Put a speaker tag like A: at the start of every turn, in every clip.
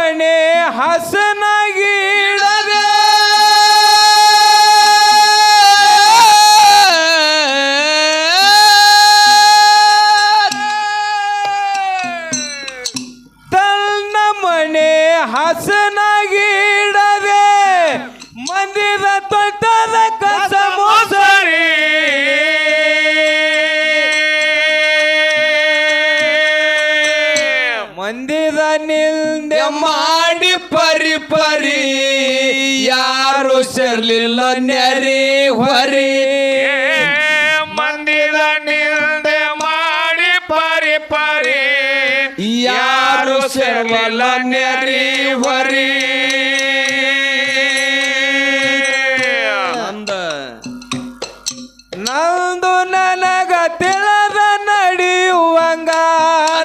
A: ಮನೆ ಹಸನಾಗಿಡದೆ ತನ್ನ ಮನೆ ಹಸನಾಗಿಡದೆ ಮಂದಿರ ತೊಟ್ಟದ ಕಸ ಮೋಸರಿ ಮಂದಿರ ನಿಲ್ದೆ ಮಾಡಿ ಪರಿ ಪರಿ ಯಾರು ಸೇರ್ಲಿಲ್ಲ ನೆರಿ ಹೊರಿ
B: ಮಂದಿರ ನಿಲ್ದೆ ಮಾಡಿ ಪರಿ ಪರಿ
A: ಯಾರು ಸೇರ್ಲಿಲ್ಲ ನೆರಿ ಹೊರಿ ನಂದು ನನಗ ತಿಳಿದ ನಡೆಯುವಂಗ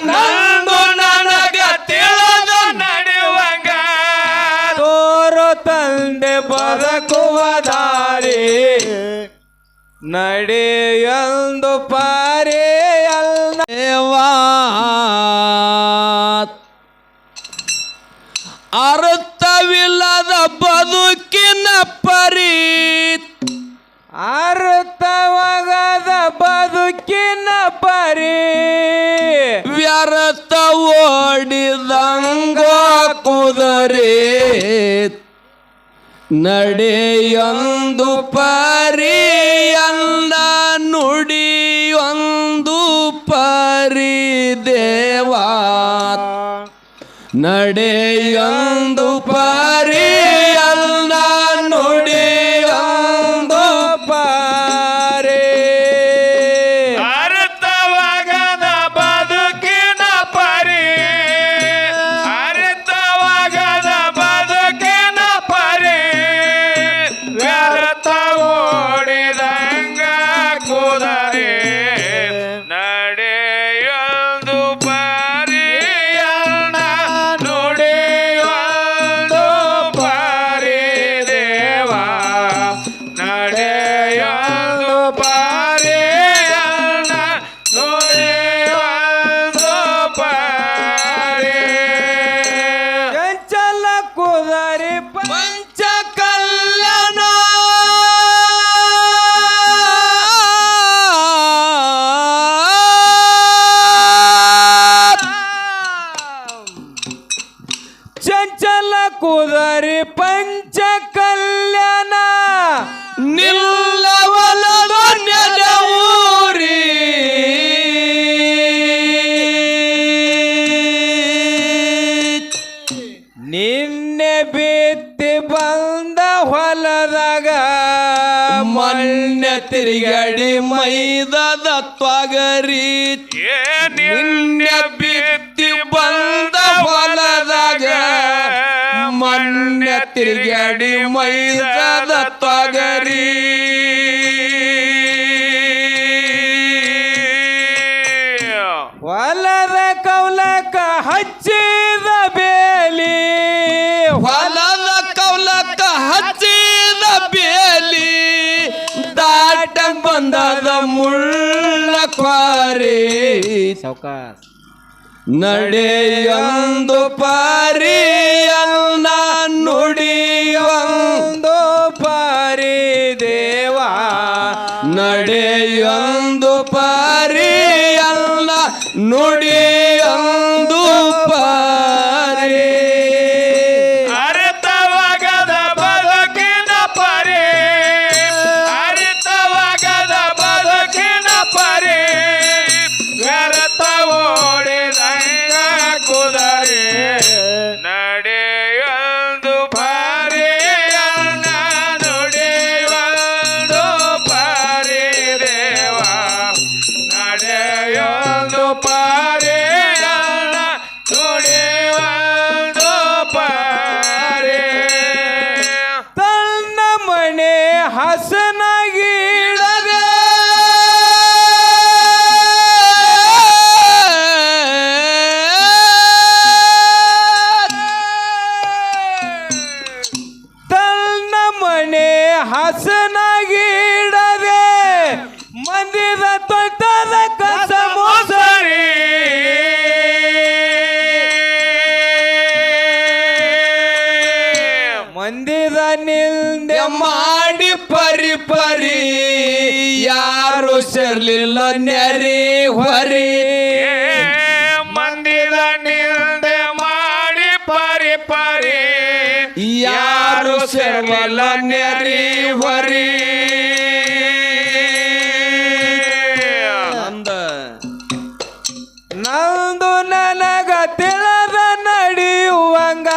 B: ನಂದು ನನಗ ತಿಳಿದ ನಡೆಯುವಂಗ
A: ತೋರು ತಂದೆ ಬದುಕುವ ದಾರಿ ನಡೆಯೊಂದು ಪಾರಿ ಅಲ್ವಾ ಅರ್ಥವಿಲ್ಲದ ಬದುಕಿನ ಪರಿ ಅರ್ಥವಾಗದ ಬದುಕಿನ ಪರಿ ವ್ಯರ್ಥ ಓಡಿದಂಗ ಕುದರೆ ನಡೆಯೊಂದು ಪರಿ ಅಲ್ಲ ನುಡಿಯೊಂದು ಪರಿ ದೇವಾ ನಡೆಯೊಂದು ಪರಿ ಅಲ್ಲ ನುಡಿಯೊಂದು ಪರಿ
B: ಅರ್ಥವಾಗದ ಬದುಕಿನ ಪರಿ ಅರ್ಥವಾಗದ ಬದುಕಿನ ಪರಿ ವ್ಯರ್ಥ ಓಡಿದಂಗ ಕುದರೆ ನಡೆಯೊಂದು ಪರಿ ಅಲ್ಲ ನುಡಿಯೊಂದು ಪರಿ ದೇವಾ ನಡೆಯೊಂದು ಪರಿ ಅಲ್ಲ ನುಡಿಯೊಂದು ಪರಿ
A: ಚಂಚಲ ಕುದರೆ ಪಂಚ ಕಲ್ಯಾಣ ಚಂಚಲ ಕುದರೆ ಪಂಚ ಕಲ್ಯಾಣ ನಿಲ್ಲವಲದ ನೆಲವೂರಿ ನಿನ್ನೆ ಬಿತ್ತಿ ಬಂದ ಹೊಲದಾಗ ಮೊನ್ನೆ ತಿರುಗಾಡಿ ಮೈದದ ತ್ವಗರಿ ನಿನ್ನೆ ಬಿತ್ತಿ ಬಂದ ಹೊಲದಾಗ ಮೊನ್ನೆ ತಿರುಗಾಡಿ ಮೈದದ ತ್ವಗರಿ ಹೊಲದ ಕೌಲಕ ಹಚ್ಚಿದ ಬೇಲಿ ಹೊಲದ ಕೌಲಕ ಹಚ್ಚಿದ ಬೇಲಿ ದಾಟ ಬಂದದ ಮುಳ್ಳ ಕ್ವಾರಿ ಸೌಕಾಸ್ ನಡೆಯೊಂದು ಪಾರಿ ಅಲ್ಲ ನುಡಿಯೊಂದು ಪಾರಿ ದೇವಾ ನಡೆಯೊಂದು ಪಾರಿ ಅಲ್ಲ ನುಡಿಯೊಂದು ಪಾರಿ
B: ಅರ್ಥವಾಗದ ಬದುಕಿನ ಪರಿ ಅರ್ಥವಾಗದ ಬದುಕಿನ ಪರಿ ವ್ಯರ್ಥ ಓಡಿದಂಗ ಕುದರೆ ನಡೆಯೊಂದು ಪರಿ ಅಲ್ಲ ನುಡಿಯೊಂದು ಪರಿ ದೇವಾ ನಡೆಯೊಂದು ಪರಿ ಅಲ್ಲ ನುಡಿಯೊಂದು ಪರಿ
A: ತನ್ನ ಮನೆ ಹಸನಾಗಿಡದೆ ತನ್ನ ಮನೆ ಹಸನಾಗಿಡದೆ ಮಂದಿರ ತೊಟ್ಟದ ಕಸ ಮೋಸರಿ ಮಾಡಿ ಪರಿ ಪರಿ ಯಾರು ಸೇರ್ಲಿಲ್ಲ ನೆರಿ ಹೊರಿ
B: ಮಂದಿರ ನಿಂದೆ ಮಾಡಿ ಪರಿ ಪರಿ
A: ಯಾರು ಸೇರ್ಲಿಲ್ಲ ನೆರಿ ಹೊರಿ ನಂದು ನನಗ ತಿಳಿದ ನಡೆಯುವಂಗ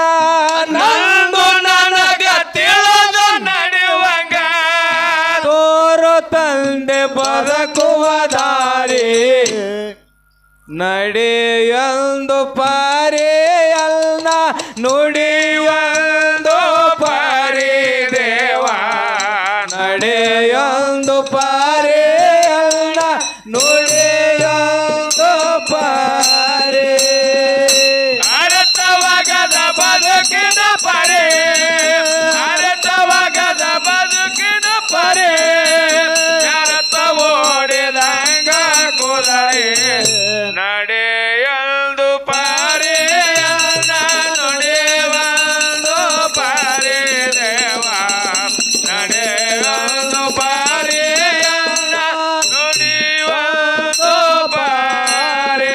B: ನಂದು ನನಗ ತಿಳಿದ ನಡೆಯುವಂಗ
A: ತೋರೋ ತಂದೆ ಬದುಕುವ ದಾರಿ ನಡೆಯೊಂದು ಪಾರಿ ಅಲ್ಲ ನುಡಿಯೊಂದು ಪಾರಿ ದೇವ ನಡೆಯೊಂದು ಪಾರಿ ಅಲ್ಲ ನುಡಿಯೊಂದು ಪಾರಿ
B: ಅರ್ಥವಾಗದ ಬದುಕಿನ ಪರಿ ಅರ್ಥವಾಗದ ಬದುಕಿನ ಪರಿ ಅರ್ಥ ಓಡಿದಂಗ ಕುದರೆ ನಡೆಯಲ್ದು ಪಾರಿ ನುಡಿಯೊಂದು ಪಾರಿ ದೇವ ನಡೆಯಲ್ದು ಪಾರಿ ನುಡಿಯೊಂದು ಪಾರಿ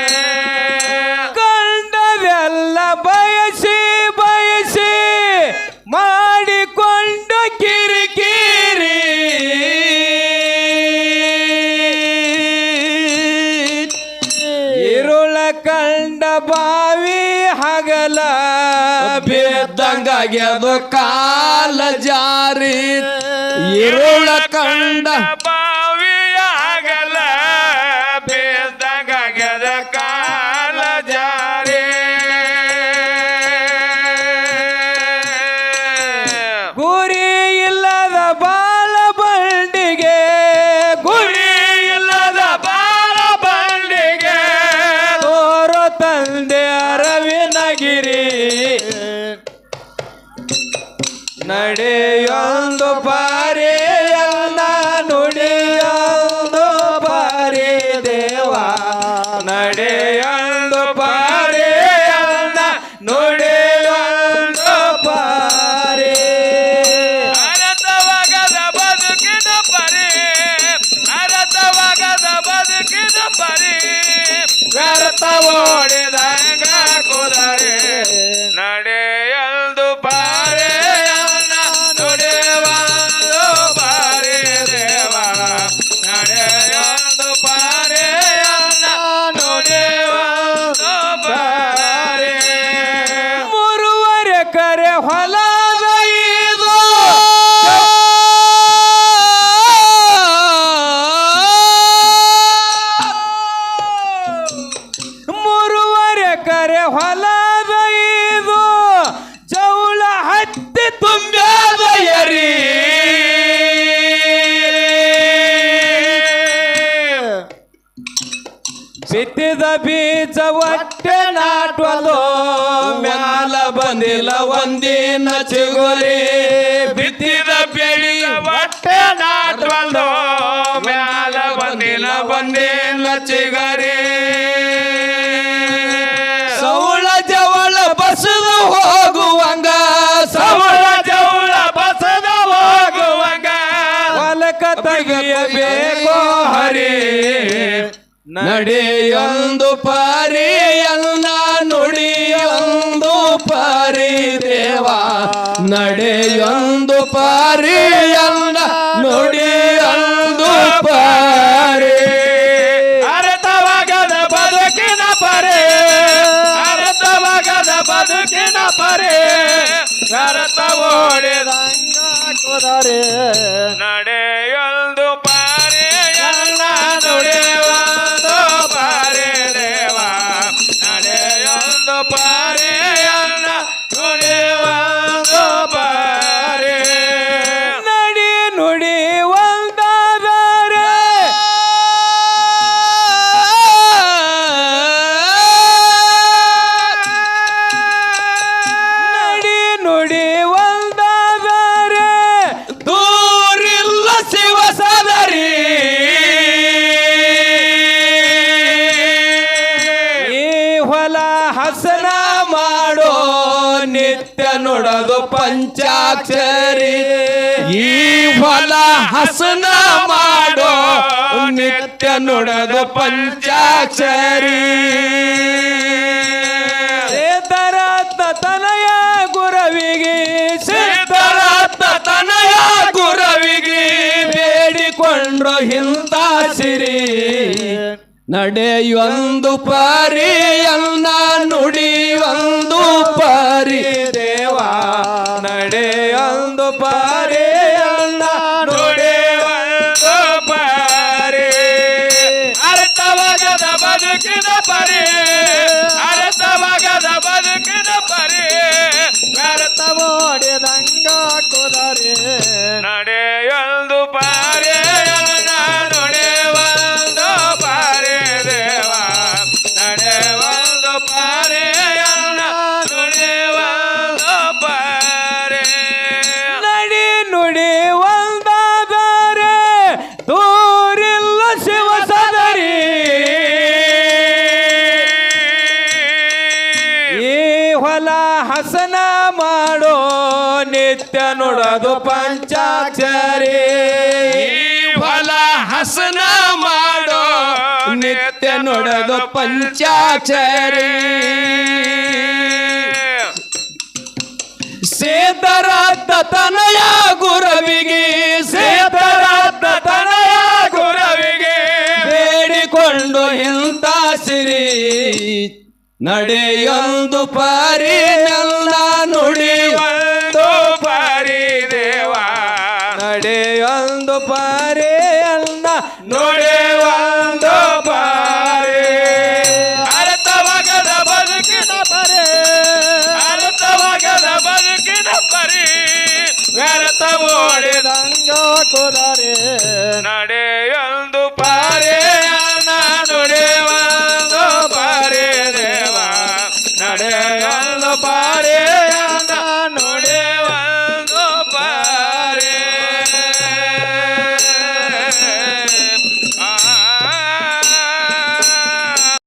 A: ಕಂಡವೆಲ್ಲ ಬಯಸಿ ಬಯಸಿ ಮಾಡಿಕೊಂಡು ಕಿರಿಕಿರಿ ಇರುಳ ಕಂಡ ಬಾವಿ ಹಗಲ ಬಿದ್ದಂಗಾಗ್ಯದು ಕಾಲ ಜಾರಿ ಇರುಳ ಕಂಡ
B: ಬಾವಿಯಾಗಲ ಬೇದಂಗಾಗ್ಯದ ಕಾಲ ಜಾರಿ
A: ಗುರಿ ಇಲ್ಲದ ಬಾಲ ಬಂಡಿಗೆ ಗುರಿ
B: ಇಲ್ಲದ ಬಾಳ ಬಂಡಿಗೆ
A: ತೋರೋ ತಂದೆ ಅರವಿನಗಿರಿ ನಡೆಯೊಂದು ಪಾರಿ ಅಲ್ಲ ನುಡಿಯೊಂದು ಪಾರಿ ದೇವ ನಡೆಯೊಂದು ಪಾರಿ ಅಲ್ಲ ನುಡಿಯೊಂದು ಪಾರಿ
B: ಅರ್ಥವಾಗದ ಬದುಕಿನ ಪರಿ ಅರ್ಥವಾಗದ ಬದುಕಿನ ಪರಿ ವ್ಯರ್ಥ ಓಡಿದಂಗ ಕುದರೆ ನಡೆಯಲ್ದು ಪಾರಿ ನುಡಿಯುವಂದು ಪಾರಿ ದೇವ ನಡೆಯಲ್ದು ಪಾರಿ ನುಡಿಯುವಂದು ಪಾರಿ
A: ಮೂರುವರೆ ಕರೆ ಹೊಲದ ಇದು ಮೂರುವರೆ ಕರೆ ಹೊಲದ ಇದು ಜೌಳ ಹತ್ತಿ ತುಂಬ್ಯಾದ ಎರಿ ಬಿತ್ತಿದ ಬೀಜ ಒಟ್ಟೆ ನಾಟ್ವಲು ಮ್ಯಾಲ ಬಂದಿಲ್ಲ ಒಂದಿನ ಚಿಗುರಿ
B: ಬಿತ್ತಿದ ಬೆಳಿ ಹೊಟ್ಟೆ ನಾಟ್ವಲ್ದು ಮ್ಯಾಲ ಬಂದಿಲ್ಲ ಬಂದಿಲ್ಲ ಚಿಗರಿ
A: ಸೌಳ ಜವಳ ಬಸದು ಹೋಗುವಂಗ
B: ಸವಳ ಜೌಳ ಬಸದ ಹೋಗುವಂಗ
A: ಹೊಲಕ ತೆಗಿಯಬೇಕು ಹರಿ ನಡೆಯೊಂದು ಪಾರಿ ಅಲ್ಲ ನುಡಿಯೊಂದು ಪಾರಿ ದೇವ ನಡೆಯೊಂದು ಪಾರಿ ಅಲ್ಲ ನುಡಿಯೊಂದು ಪಾರಿ
B: ಅರ್ಥವಾಗದ ಬದುಕಿನ ಪರಿ ಅರ್ಥವಾಗದ ಬದುಕಿನ ಪರಿ ಅರ್ಥ ಓಡಿದಂಗ ಕುದರೆ ನಡೆಯಲ್ದು ಪಾರಿ ಎಲ್ಲ ನುಡಿಯುವಂದು ಪಾರಿ ದೇವ ನಡೆಯಲ್ದು ಪಾರಿ ಎಲ್ಲ ನುಡಿಯುವಂದು ಪಾರಿ
A: ನಡಿ ನುಡಿ ಒಂದಾದರೆ ನಡಿ ನುಡಿ ಒಂದಾದರೆ
B: ದೂರಿಲ್ಲ ಶಿವ
A: ನಿತ್ಯ ನುಡದು ಪಂಚಾಕ್ಷರಿ ಈ ಹೊಲ ಹಸನ ಮಾಡೋ ನಿತ್ಯ ನುಡದು ಪಂಚಾಕ್ಷರಿ ಸಿದ್ಧರತ್ನ ತನಯ ಗುರವಿಗೆ ಸಿದ್ಧರತ್ನ ತನಯ ಗುರವಿಗೆ ಬೇಡಿಕೊಂಡ್ರು ಇಂಥ ಸಿರಿ ನಡೆಯೊಂದು ಪರಿಯನ್ನ ನುಡಿಯೊಂದು ಪರಿ ದೇವ ನಡೆಯೊಂದು ಪರಿಯನ್ನ
B: ನುಡಿಯೊಂದು ಪರಿ ಅರ್ಥವಾಗದ ಬದುಕಿನ ಪರಿ ಅರ್ಥವಾಗದ ಬದುಕಿನ ಪರಿ ವ್ಯರ್ಥ ಓಡಿದಂಗ ಕುದರೆ ನಡೆಯೊಂದು ಪಾರೆಯನ್ನ ನುಡಿಯೊಂದು ಪಾರೆ ದೇವ ನಡೆಯೊಂದು ಪಾರೆಯನ್ನ ನುಡಿಯೊಂದು ಪಾರೆ
A: ನಡಿ ನುಡಿ ಒಂದಾದರೆ ದೂರಿಲ್ಲ ಶಿವ ಸದರಿ ಈ ಹೊಲ ಹಸನ ಮಾಡೋ ನಿತ್ಯ ನುಡದು ಪಂಚಾಕ್ಷರಿ ಈ ಹೊಲ ಹಸನ ಮಾಡೋ ನಿತ್ಯ ನುಡದು ಪಂಚಾಕ್ಷರಿ ಸಿದ್ಧರಾದ ತನಯ ಗುರವಿಗೆ ಸಿದ್ಧರಾದ ತನಯ ಗುರವಿಗೆ ಬೇಡಿಕೊಂಡು ಇಂಥ ಸಿರಿ ನಡೆಯೊಂದು ಪರಿ ಎಲ್ಲ ನುಡಿಯೊಂದು
B: ಪಾರಿ ದೇವ
A: ನಡೆಯೊಂದು ಪರಿ ಎಲ್ಲ
B: ನುಡಿಯೊಂದು ಪಾರೆ ಅರ್ಥವಾಗದ ಬದುಕಿನ ಪರಿ ಅರ್ಥವಾಗದ ಬದುಕಿನ ಪರಿ ವ್ಯರ್ಥ ಓಡಿದಂಗ ಕುದರೆ ನಡೆಯೊಂದು ಪಾರೆಯನ್ನ ನುಡಿಯೊಂದು ಪಾರೆ ದೇವ ನಡೆಯೊಂದು ಪಾರೆ